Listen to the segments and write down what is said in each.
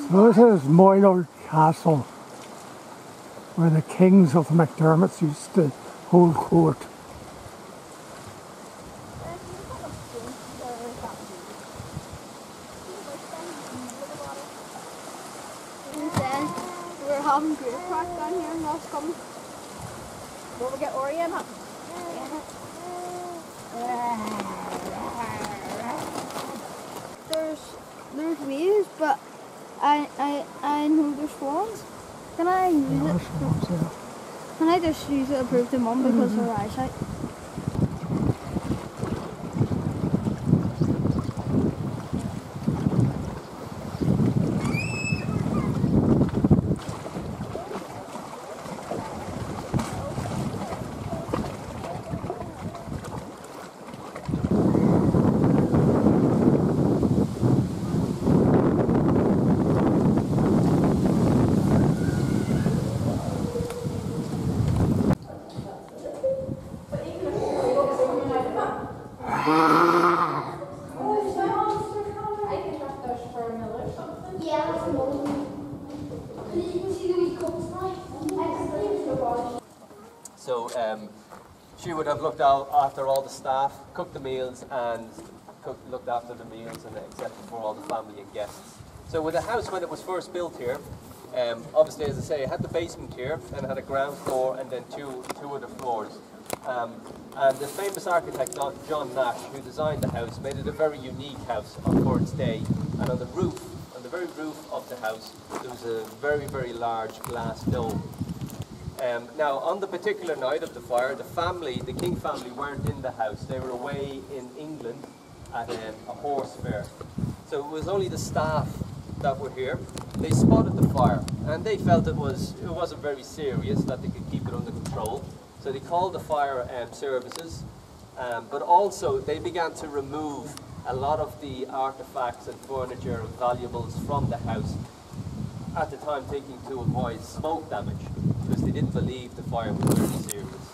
This is Moynold Castle, where the kings of the McDermotts used to hold court. We're having great crack down here and that's coming. Will we get Oreo up? There's waves, but I know there's swans. Can I use it? Can I just use it to prove to Mum because of her eyesight? So she would have looked out after all the staff, cooked the meals and looked after the meals and etc. for all the family and guests. So with the house, when it was first built here, obviously, as I say, it had the basement here and it had a ground floor and then two other floors. And the famous architect John Nash, who designed the house, made it a very unique house for its day. And on the roof, on the very roof of the house, there was a very, very large glass dome. Now, on the particular night of the fire, the King family weren't in the house. They were away in England at a horse fair. So it was only the staff that were here. They spotted the fire, and they felt it wasn't very serious, that they could keep it under control. So they called the fire services, but also they began to remove a lot of the artifacts and furniture and valuables from the house, at the time thinking to avoid smoke damage, because they didn't believe the fire was very serious.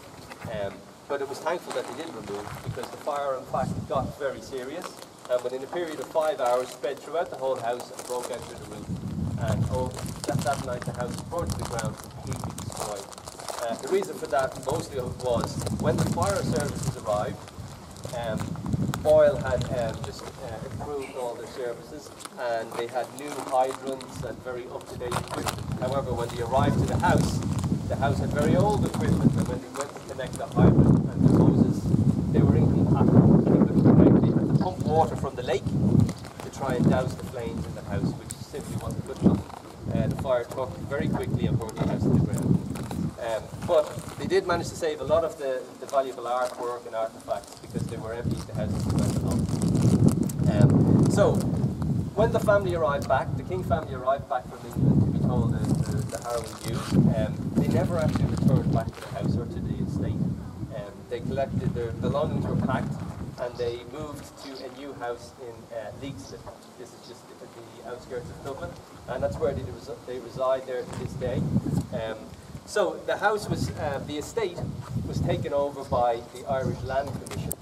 But it was thankful that they did remove, because the fire in fact got very serious, and within a period of 5 hours spread throughout the whole house and broke out through the roof. And that night the house burned to the ground, completely destroyed. The reason for that mostly was when the fire services arrived, Boyle had just improved all their services, and they had new hydrants and very up-to-date equipment. However, when they arrived to the house had very old equipment, and when they went to connect the hydrant and the hoses, they were incompatible. They had to pump water from the lake to try and douse the flames in the house, which simply wasn't good enough. The fire took very quickly and burned the house to the ground. But they did manage to save a lot of the valuable artwork and artifacts, because they were empty the houses that went along. So when the family arrived back, the King family arrived back from England to be told the Harwin Jews, they never actually returned back to the house or to the estate. They collected their belongings were packed, and they moved to a new house in Leixlip. This is just at the outskirts of Dublin, and that's where they reside there to this day. So the house was, the estate was taken over by the Irish Land Commission,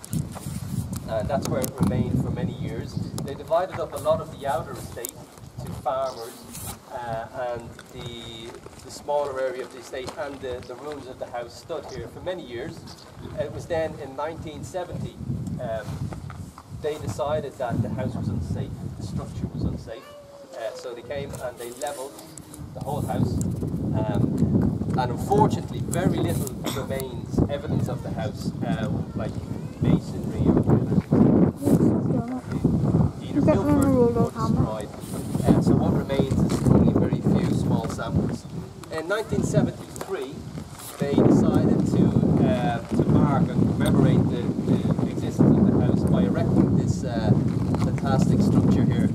and that's where it remained for many years. They divided up a lot of the outer estate to farmers, and the smaller area of the estate and the ruins of the house stood here for many years. It was then in 1970 they decided that the house was unsafe, the structure was unsafe, so they came and they levelled the whole house, and unfortunately very little remains evidence of the house, like masonry or either pilfered or destroyed. So what remains is only very few small samples. In 1973 they decided to mark and commemorate the existence of the house by erecting this fantastic structure here.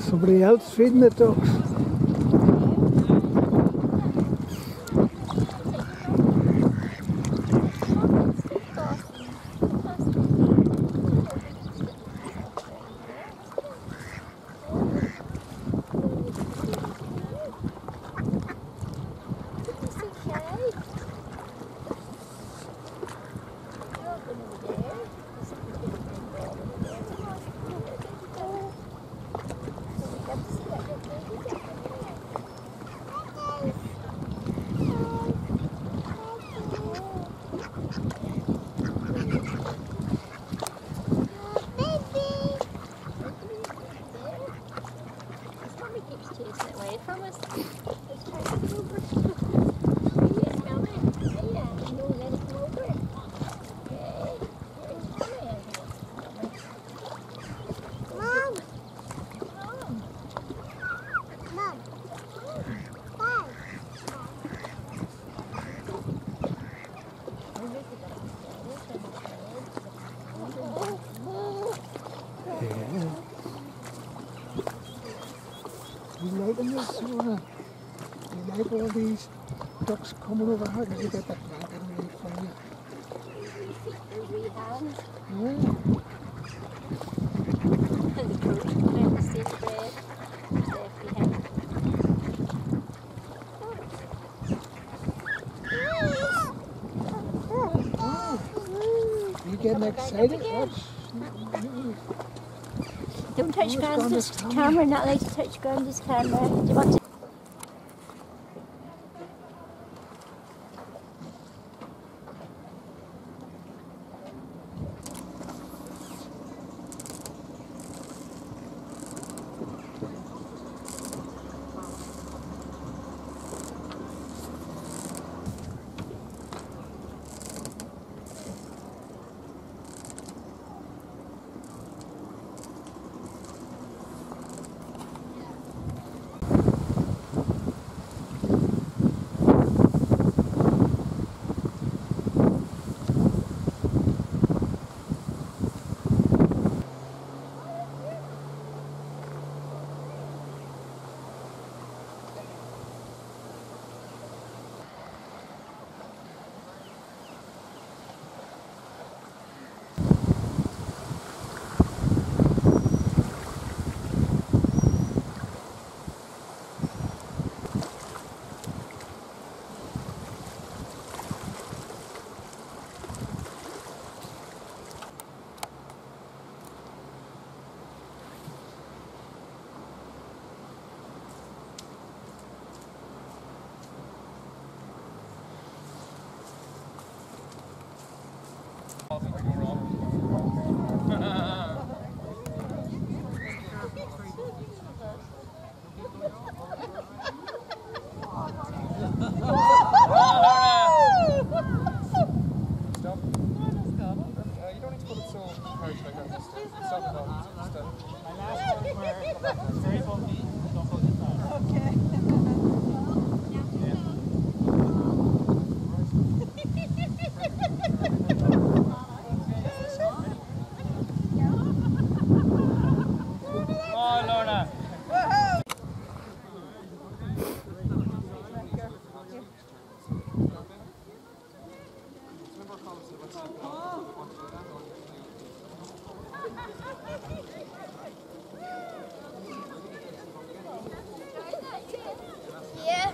Somebody else feeding the ducks. You liking this, Lorna? You like all these ducks coming over? How did you get that blanket away from you? Yeah. You getting excited? Don't touch Granda's camera, not allowed to touch Granda's camera. Do you want to? Yeah.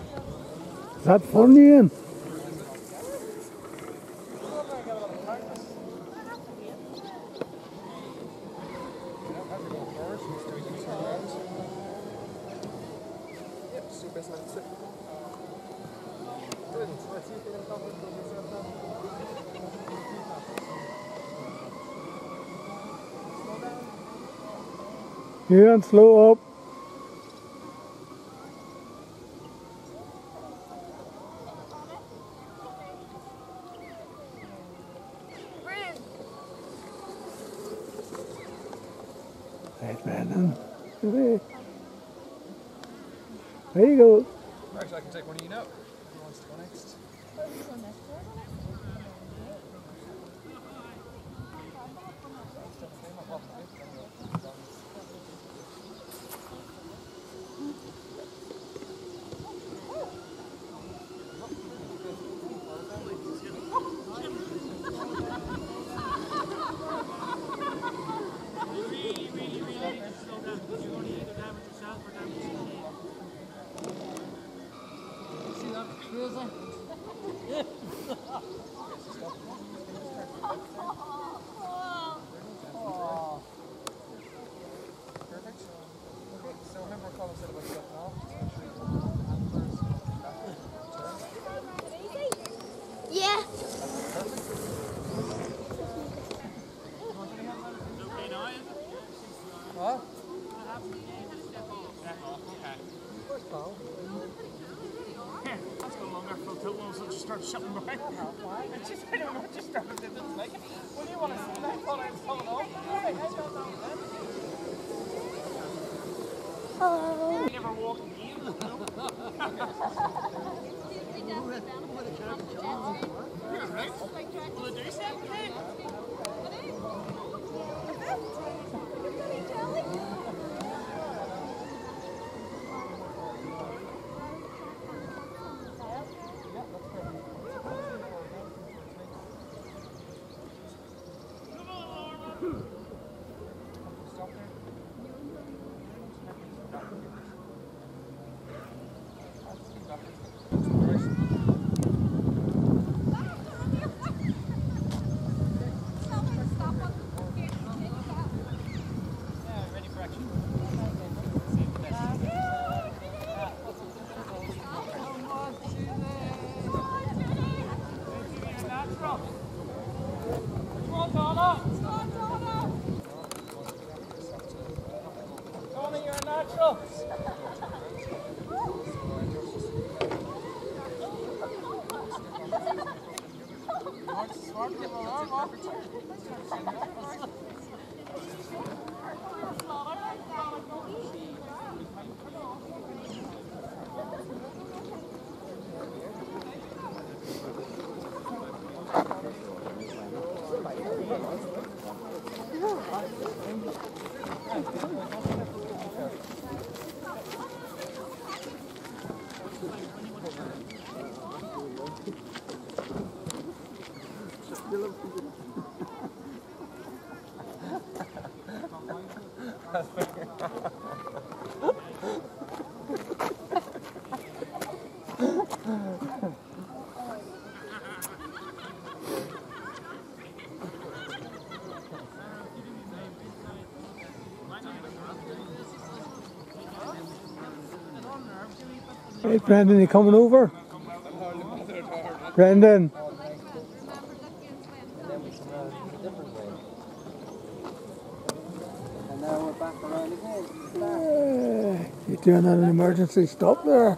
Is that fun, Ian? Ian, slow up. Right, Brandon. There you go. Actually, I can take one of you now. Who wants to go next? Perfect. Okay, so remember what Colin said about stepping off. Yeah. What? That's no longer for tilt walls that just start shutting behind. I don't know, just started to like it. What do you want to see that thought I was falling off? Hello. I never walked again. You're right. Will it do something? Donna, you're a natural. Hey, Brendan, you coming over? Brendan. And then we can You're doing an emergency stop there.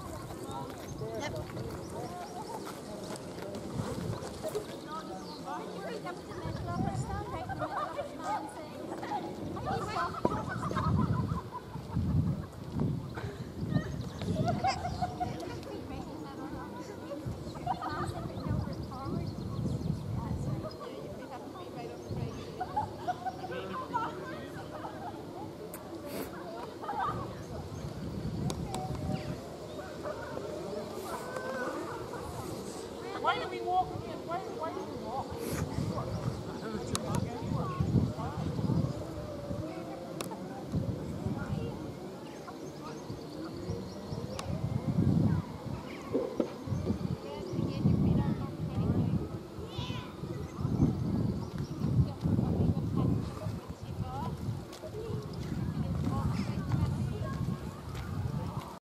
Why do we walk again? Why do we walk?